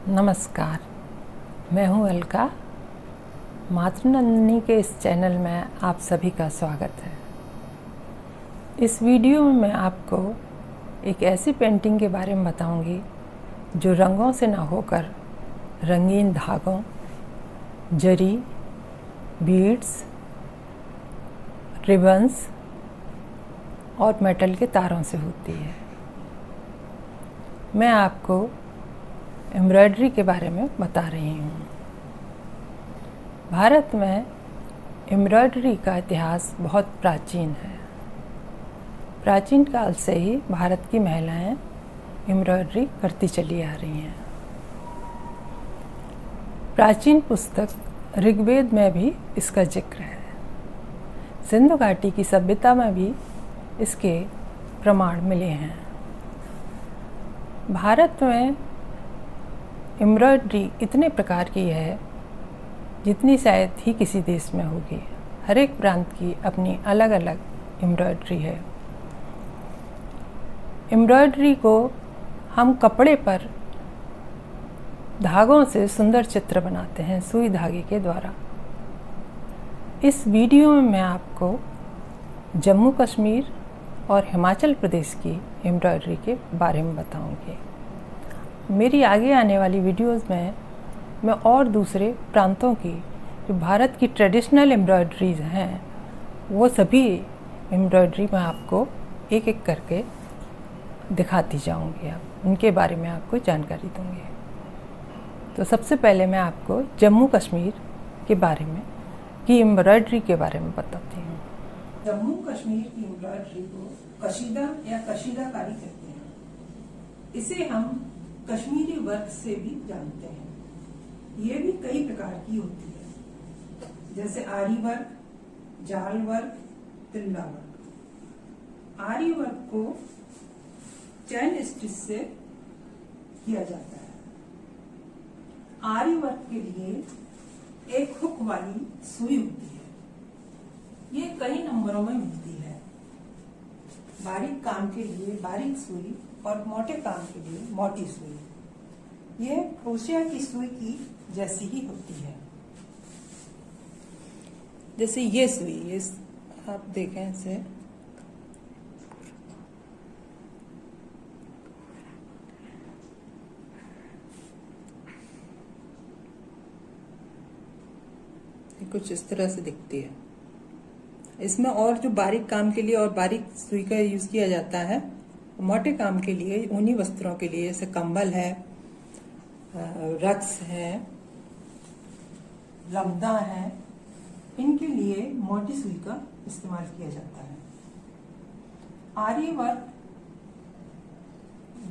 नमस्कार, मैं हूँ अलका। मातृनंदिनी के इस चैनल में आप सभी का स्वागत है। इस वीडियो में मैं आपको एक ऐसी पेंटिंग के बारे में बताऊंगी जो रंगों से ना होकर रंगीन धागों, जरी, बीड्स, रिबन्स और मेटल के तारों से होती है। मैं आपको एम्ब्रॉयडरी के बारे में बता रही हूँ। भारत में एम्ब्रॉयडरी का इतिहास बहुत प्राचीन है। प्राचीन काल से ही भारत की महिलाएं एम्ब्रॉयडरी करती चली आ रही हैं। प्राचीन पुस्तक ऋग्वेद में भी इसका जिक्र है। सिंधु घाटी की सभ्यता में भी इसके प्रमाण मिले हैं। भारत में एम्ब्रॉयडरी इतने प्रकार की है जितनी शायद ही किसी देश में होगी। हर एक प्रांत की अपनी अलग अलग एम्ब्रॉयडरी है। एम्ब्रॉयडरी को हम कपड़े पर धागों से सुंदर चित्र बनाते हैं सुई धागे के द्वारा। इस वीडियो में मैं आपको जम्मू कश्मीर और हिमाचल प्रदेश की एम्ब्रॉयडरी के बारे में बताऊंगी। मेरी आगे आने वाली वीडियोस में मैं और दूसरे प्रांतों की जो भारत की ट्रेडिशनल एम्ब्रॉयडरीज हैं वो सभी एम्ब्रॉयडरी मैं आपको एक एक करके दिखाती जाऊंगी। अब उनके बारे में आपको जानकारी दूंगी। तो सबसे पहले मैं आपको जम्मू कश्मीर के बारे में की एम्ब्रॉयडरी के बारे में बताती हूँ। जम्मू कश्मीर की एम्ब्रॉयडरी को कशीदा या कशीदाकारी कहते हैं। इसे हम कश्मीरी वर्क से भी जानते हैं। ये भी कई प्रकार की होती है, जैसे आरी वर्क, जाल वर्क, तिल्ला वर्क। आरी वर्क को चैन स्टिच से किया जाता है। आरी वर्क के लिए एक हुक वाली सुई होती है। ये कई नंबरों में मिलती है। बारीक काम के लिए बारीक सुई और मोटे काम के लिए मोटी सुई। ये क्रोशिया की सुई की जैसी ही होती है। जैसे ये सुई, ये आप देखें इसे, कुछ इस तरह से दिखती है। इसमें और जो बारीक काम के लिए और बारीक सुई का यूज किया जाता है, मोटे काम के लिए ऊनी वस्त्रों के लिए जैसे कंबल है, रक्स है, लब्दा है, इनके लिए मोटी सुई का इस्तेमाल किया जाता है। आरी वर्क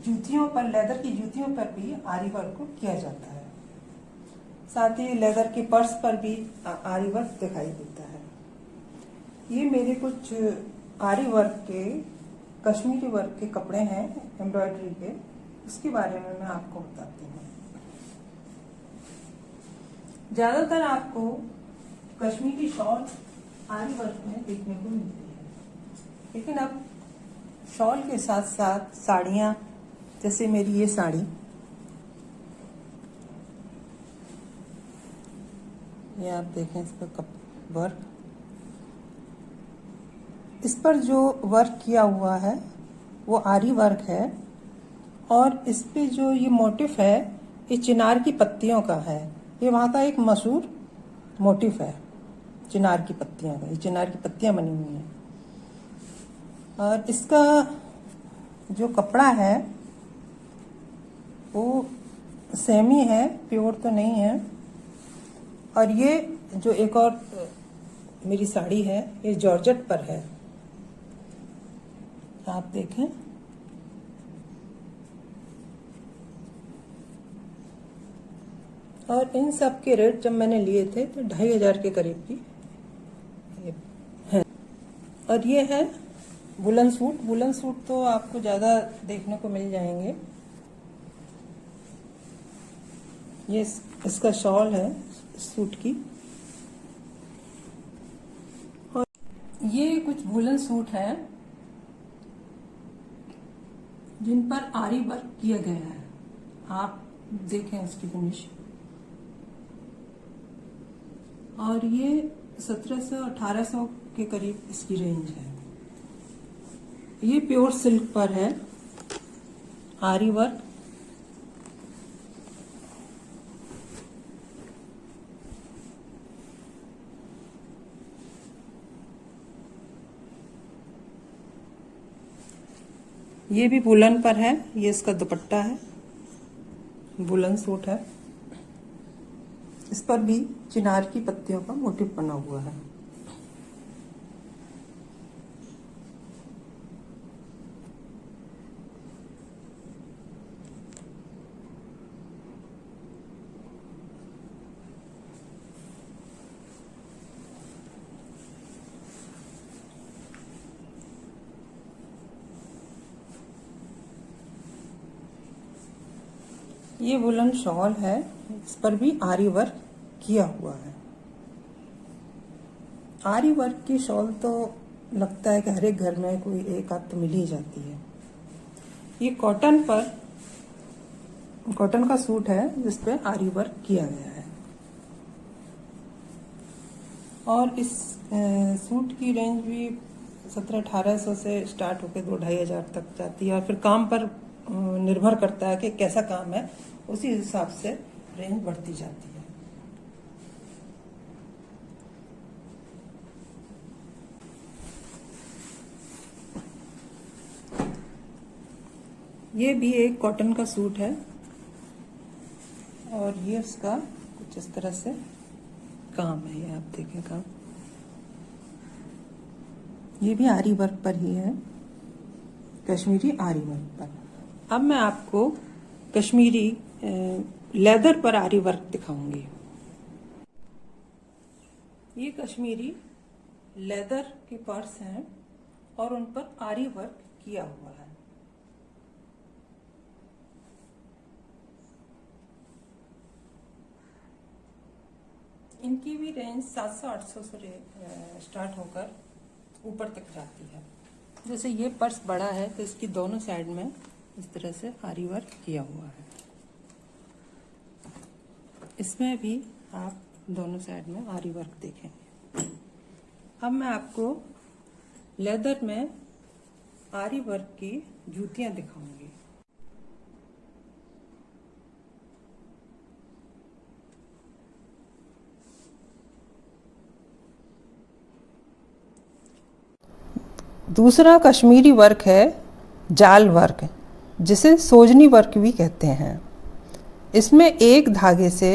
जूतियों पर, लेदर की जूतियों पर भी आरी वर्क को किया जाता है। साथ ही लेदर के पर्स पर भी आरी वर्क दिखाई देता है। ये मेरे कुछ आरी वर्क के, कश्मीरी वर्क के कपड़े हैं एम्ब्रॉयडरी के, उसके बारे में मैं आपको बताती हूँ। ज्यादातर आपको कश्मीरी शॉल आरी वर्क में देखने को मिलती है, लेकिन अब शॉल के साथ साथ साड़ियाँ, जैसे मेरी ये साड़ी, ये आप देखें इस पर वर्क, इस पर जो वर्क किया हुआ है वो आरी वर्क है। और इस पे जो ये मोटिफ है ये चिनार की पत्तियों का है। ये वहाँ का एक मशहूर मोटिफ है, चिनार की पत्तियों का। ये चिनार की पत्तियां बनी हुई हैं। और इसका जो कपड़ा है वो सेमी है, प्योर तो नहीं है। और ये जो एक और मेरी साड़ी है ये जॉर्जेट पर है, आप देखें। और इन सब के रेट जब मैंने लिए थे तो 2500 के करीब की है। और ये है वुलन सूट। वुलन सूट तो आपको ज्यादा देखने को मिल जाएंगे। ये इसका शॉल है सूट की। और ये कुछ वुलन सूट है जिन पर आरी वर्क किया गया है। आप देखें इसकी फिनिश। और ये 1700-1800 के करीब इसकी रेंज है। ये प्योर सिल्क पर है, आरी वर्क। ये भी वुलन पर है, ये इसका दुपट्टा है, वुलन सूट है। इस पर भी चिनार की पत्तियों का मोटिव बना हुआ है। ये वुलन शॉल है, इस पर भी आरी वर्क किया हुआ है। आरी वर्क की शॉल तो लगता है कि हर एक घर में कोई एक आध तो मिल ही जाती है। ये कॉटन का सूट है जिस पे आरी वर्क किया गया है। और इस सूट की रेंज भी 1700-1800 से स्टार्ट होकर 2-2500 तक जाती है। और फिर काम पर निर्भर करता है कि कैसा काम है, उसी हिसाब से रेंज बढ़ती जाती है। ये भी एक कॉटन का सूट है और ये उसका कुछ इस तरह से काम है। ये आप देखें काम, ये भी आरी वर्क पर ही है, कश्मीरी आरी वर्क पर। अब मैं आपको कश्मीरी लेदर पर आरी वर्क दिखाऊंगी। ये कश्मीरी लेदर के पर्स हैं और उन पर आरी वर्क किया हुआ है। इनकी भी रेंज 700-800 से स्टार्ट होकर ऊपर तक जाती है। जैसे ये पर्स बड़ा है तो इसकी दोनों साइड में इस तरह से आरी वर्क किया हुआ है। इसमें भी आप दोनों साइड में आरी वर्क देखेंगे। अब मैं आपको लेदर में आरी वर्क की जूतियां दिखाऊंगी। दूसरा कश्मीरी वर्क है जाल वर्क, जिसे सोजनी वर्क भी कहते हैं। इसमें एक धागे से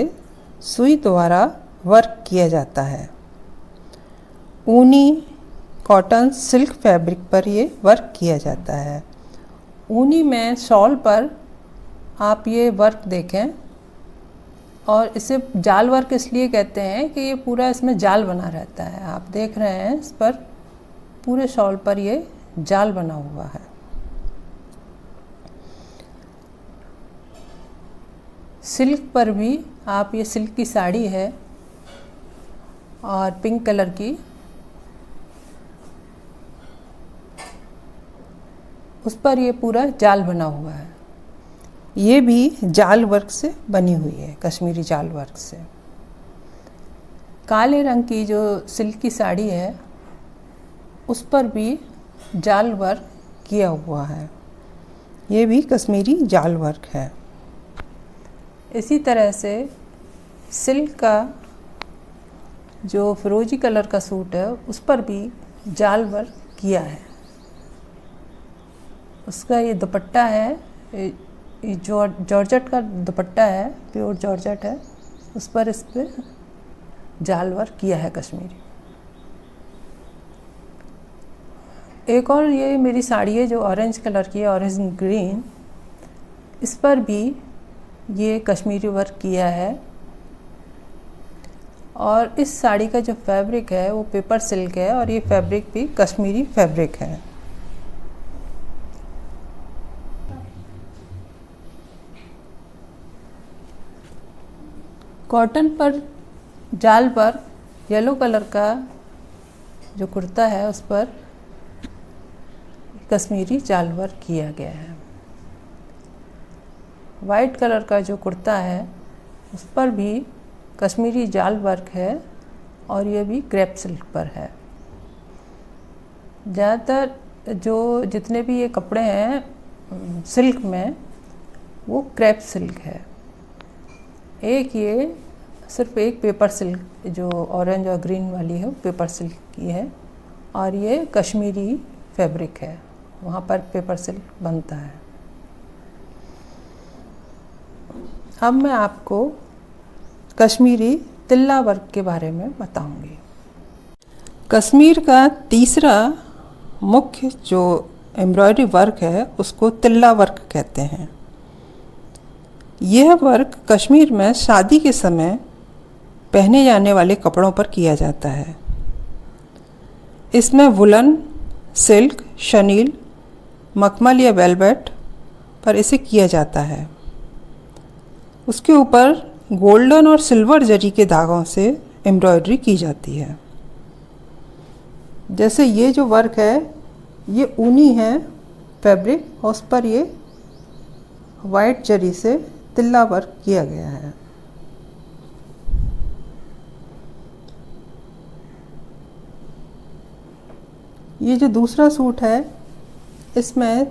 सुई द्वारा वर्क किया जाता है। ऊनी, कॉटन, सिल्क फैब्रिक पर ये वर्क किया जाता है। ऊनी में शॉल पर आप ये वर्क देखें, और इसे जाल वर्क इसलिए कहते हैं कि ये पूरा इसमें जाल बना रहता है। आप देख रहे हैं इस पर पूरे शॉल पर ये जाल बना हुआ है। सिल्क पर भी आप, ये सिल्क की साड़ी है और पिंक कलर की, उस पर ये पूरा जाल बना हुआ है। ये भी जाल वर्क से बनी हुई है, कश्मीरी जाल वर्क से। काले रंग की जो सिल्क की साड़ी है उस पर भी जाल वर्क किया हुआ है। ये भी कश्मीरी जाल वर्क है। इसी तरह से सिल्क का जो फिरोजी कलर का सूट है उस पर भी जाल वर्क किया है। उसका ये दुपट्टा है, ये जॉर्जेट का दुपट्टा है, प्योर जॉर्जेट है, उस पर इस पर जाल वर्क किया है कश्मीरी। एक और ये मेरी साड़ी है जो ऑरेंज कलर की है, ऑरेंज ग्रीन, इस पर भी ये कश्मीरी वर्क किया है। और इस साड़ी का जो फैब्रिक है वो पेपर सिल्क है और ये फैब्रिक भी कश्मीरी फैब्रिक है। कॉटन पर जाल पर येलो कलर का जो कुर्ता है उस पर कश्मीरी जाल वर्क किया गया है। वाइट कलर का जो कुर्ता है उस पर भी कश्मीरी जाल वर्क है और ये भी क्रेप सिल्क पर है। ज़्यादातर जितने भी ये कपड़े हैं सिल्क में वो क्रेप सिल्क है। एक ये सिर्फ एक पेपर सिल्क जो ऑरेंज और ग्रीन वाली है पेपर सिल्क की है और ये कश्मीरी फैब्रिक है, वहाँ पर पेपर सिल्क बनता है। अब मैं आपको कश्मीरी तिल्ला वर्क के बारे में बताऊंगी। कश्मीर का तीसरा मुख्य जो एम्ब्रॉयडरी वर्क है उसको तिल्ला वर्क कहते हैं। यह वर्क कश्मीर में शादी के समय पहने जाने वाले कपड़ों पर किया जाता है। इसमें वुलन, सिल्क, शनील, मखमल या वेलवेट पर इसे किया जाता है। उसके ऊपर गोल्डन और सिल्वर जरी के धागों से एम्ब्रॉयडरी की जाती है। जैसे ये जो वर्क है ये ऊनी है फैब्रिक और उस पर ये वाइट जरी से तिल्ला वर्क किया गया है। ये जो दूसरा सूट है इसमें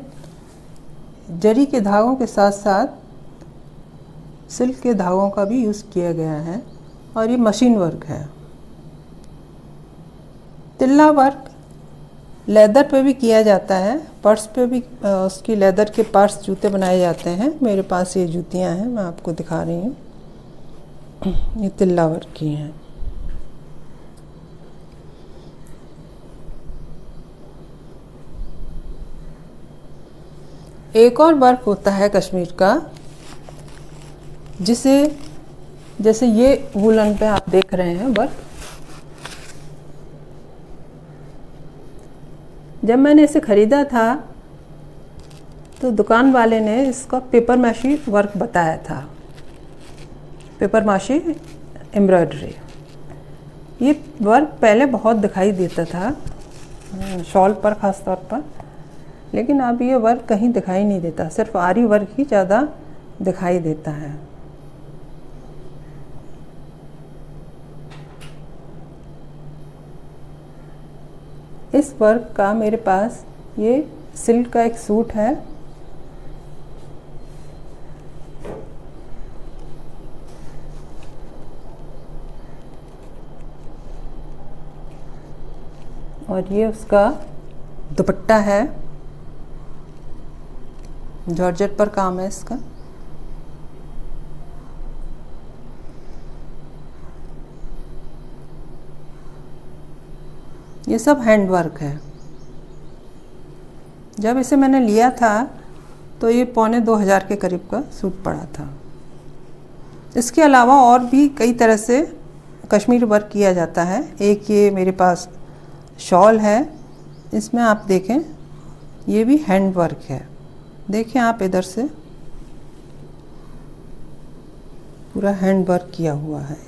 जरी के धागों के साथ साथ सिल्क के धागों का भी यूज़ किया गया है और ये मशीन वर्क है। तिल्ला वर्क लेदर पे भी किया जाता है, पर्स पे भी उसकी लेदर के पर्स जूते बनाए जाते हैं। मेरे पास ये जूतियाँ हैं, मैं आपको दिखा रही हूँ। ये तिल्ला वर्क की हैं। एक और वर्क होता है कश्मीर का जिसे जैसे ये वुलन पे आप देख रहे हैं वर्क। जब मैंने इसे ख़रीदा था तो दुकान वाले ने इसका पेपर माशी वर्क बताया था, पेपर माशी एम्ब्रॉयडरी। ये वर्क पहले बहुत दिखाई देता था शॉल पर ख़ास तौर पर, लेकिन अब ये वर्क कहीं दिखाई नहीं देता, सिर्फ आरी वर्क ही ज़्यादा दिखाई देता है। इस वर्क का मेरे पास ये सिल्क का एक सूट है। और ये उसका दुपट्टा है, जॉर्जेट पर काम है इसका। ये सब हैंड वर्क है। जब इसे मैंने लिया था तो ये 2500 के करीब का सूट पड़ा था। इसके अलावा और भी कई तरह से कश्मीरी वर्क किया जाता है। एक ये मेरे पास शॉल है, इसमें आप देखें ये भी हैंड वर्क है। देखें आप इधर से पूरा हैंड वर्क किया हुआ है।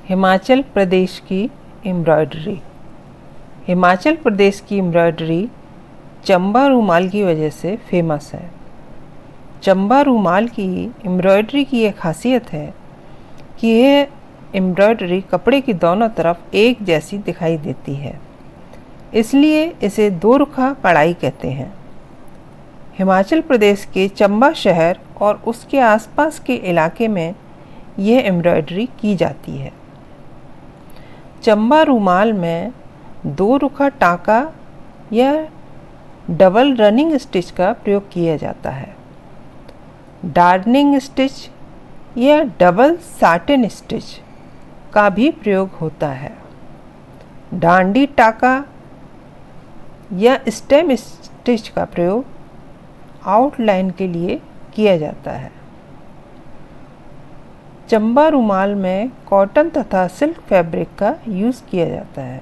हिमाचल प्रदेश की एम्ब्रॉयडरी। हिमाचल प्रदेश की एम्ब्रॉयडरी चंबा रूमाल की वजह से फेमस है। चंबा रूमाल की एम्ब्रॉयडरी की एक खासियत है कि यह एम्ब्रॉयडरी कपड़े की दोनों तरफ एक जैसी दिखाई देती है, इसलिए इसे दो रुखा कढ़ाई कहते हैं। हिमाचल प्रदेश के चंबा शहर और उसके आसपास के इलाके में यह एम्ब्रॉयडरी की जाती है। चंबा रूमाल में दो रुखा टाँका या डबल रनिंग स्टिच का प्रयोग किया जाता है। डार्निंग स्टिच या डबल साटिन स्टिच का भी प्रयोग होता है। डांडी टाँका या स्टेम स्टिच का प्रयोग आउटलाइन के लिए किया जाता है। चंबा रूमाल में कॉटन तथा सिल्क फैब्रिक का यूज़ किया जाता है।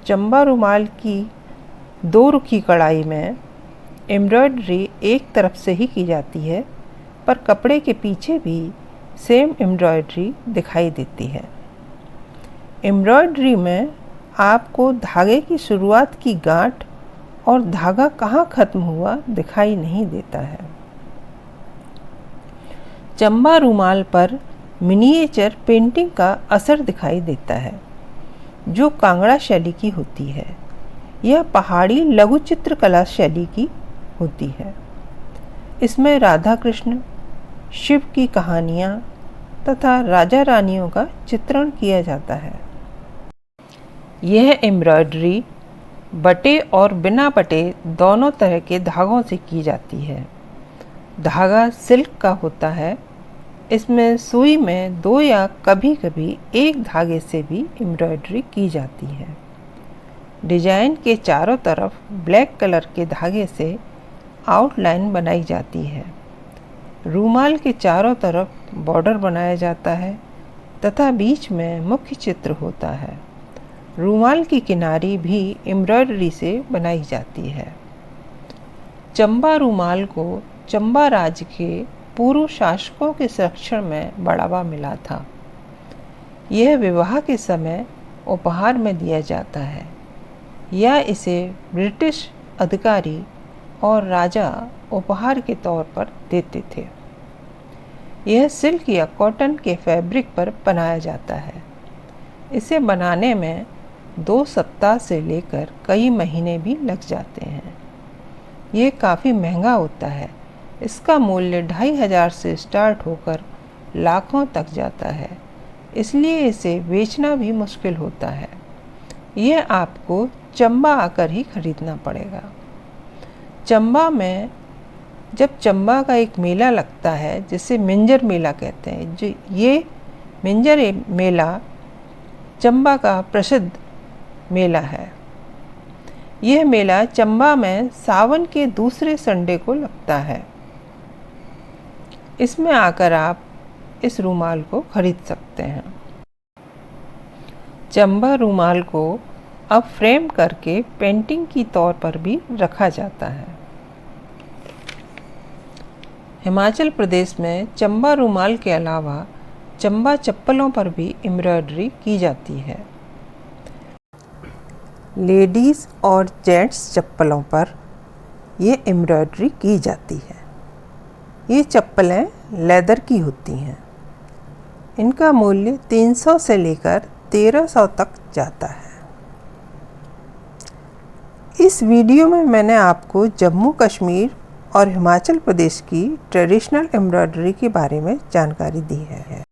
चंबा रुमाल की 2 रुखी कढ़ाई में एम्ब्रॉयडरी एक तरफ से ही की जाती है, पर कपड़े के पीछे भी सेम एम्ब्रॉयडरी दिखाई देती है। एम्ब्रॉयडरी में आपको धागे की शुरुआत की गांठ और धागा कहाँ ख़त्म हुआ दिखाई नहीं देता है। चंबा रुमाल पर मिनिएचर पेंटिंग का असर दिखाई देता है, जो कांगड़ा शैली की होती है। यह पहाड़ी लघु चित्रकला शैली की होती है। इसमें राधा कृष्ण, शिव की कहानियाँ तथा राजा रानियों का चित्रण किया जाता है। यह एम्ब्रॉयडरी बटे और बिना बटे दोनों तरह के धागों से की जाती है। धागा सिल्क का होता है। इसमें सुई में 2 या कभी कभी 1 धागे से भी एम्ब्रॉयडरी की जाती है। डिजाइन के चारों तरफ ब्लैक कलर के धागे से आउटलाइन बनाई जाती है। रूमाल के चारों तरफ बॉर्डर बनाया जाता है तथा बीच में मुख्य चित्र होता है। रूमाल की किनारी भी एम्ब्रॉयडरी से बनाई जाती है। चंबा रूमाल को चंबा राज्य के पूर्व शासकों के संरक्षण में बढ़ावा मिला था। यह विवाह के समय उपहार में दिया जाता है या इसे ब्रिटिश अधिकारी और राजा उपहार के तौर पर देते थे। यह सिल्क या कॉटन के फैब्रिक पर बनाया जाता है। इसे बनाने में 2 सप्ताह से लेकर कई महीने भी लग जाते हैं। ये काफ़ी महंगा होता है। इसका मूल्य 2500 से स्टार्ट होकर लाखों तक जाता है, इसलिए इसे बेचना भी मुश्किल होता है। यह आपको चंबा आकर ही खरीदना पड़ेगा। चंबा में जब चंबा का एक मेला लगता है, जिसे मिंजर मेला कहते हैं, जो ये मिंजर मेला चंबा का प्रसिद्ध मेला है। यह मेला चंबा में सावन के दूसरे संडे को लगता है। इसमें आकर आप इस रूमाल को खरीद सकते हैं। चंबा रूमाल को अब फ्रेम करके पेंटिंग की तौर पर भी रखा जाता है। हिमाचल प्रदेश में चंबा रूमाल के अलावा चंबा चप्पलों पर भी एम्ब्रॉयडरी की जाती है। लेडीज़ और जेंट्स चप्पलों पर यह एम्ब्रॉयडरी की जाती है। ये चप्पलें लेदर की होती हैं। इनका मूल्य 300 से लेकर 1300 तक जाता है। इस वीडियो में मैंने आपको जम्मू कश्मीर और हिमाचल प्रदेश की ट्रेडिशनल एम्ब्रॉयडरी के बारे में जानकारी दी है।